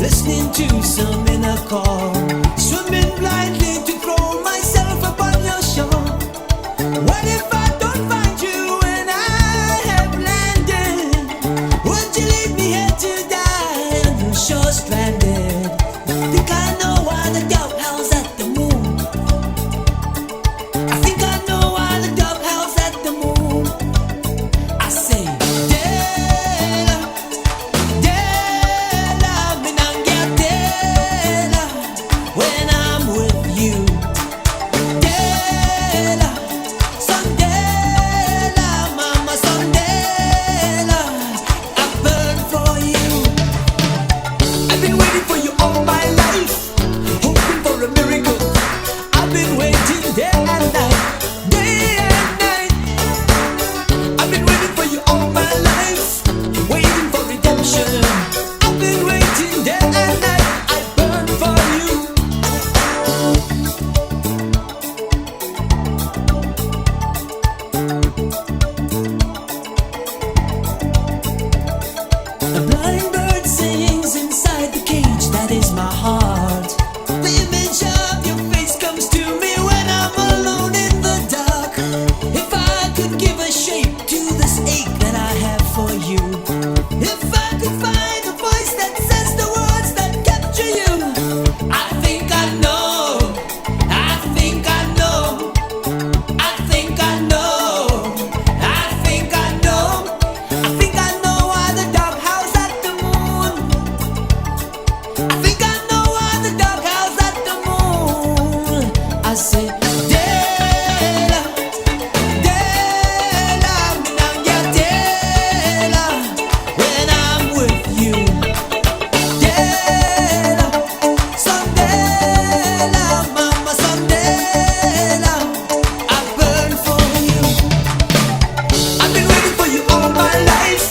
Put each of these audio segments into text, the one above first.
listening to some inner call, swimming blindly to throw myself upon your shore. What if I don't find you when I have landed? Would you leave me here to die on your shore stranded? Think I know why the dog howls at the moon. I think I know why the dog howls at the moon. I say, Dela, Dela, minangia Dela, when I'm with you. Dela, Sandela, mama Sandela, I burn for you. I've been waiting for you all my life, hoping for a miracle. I've been waiting day and night, day and night. I've been waiting for you all my life, waiting for redemption. I've been waiting day and night, I burn for you. A blind bird sings inside the cage, that is my heart. The image of your face comes to me when I'm alone in the dark. If I could give a shape to this ache that I have for you, if I could find a voice that says the words that capture you, I think I know, I think I know, I think I know, I think I know, I think I know why the dog howls at the moon. I think I know why the dog howls at the moon. I say, Dela, Dela, minangia Dela, when I'm with you. Dela, Sandela, mama Sandela, I burn for you. I've been waiting for you all my life,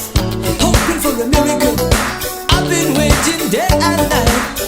hoping for a miracle. I've been waiting day and night,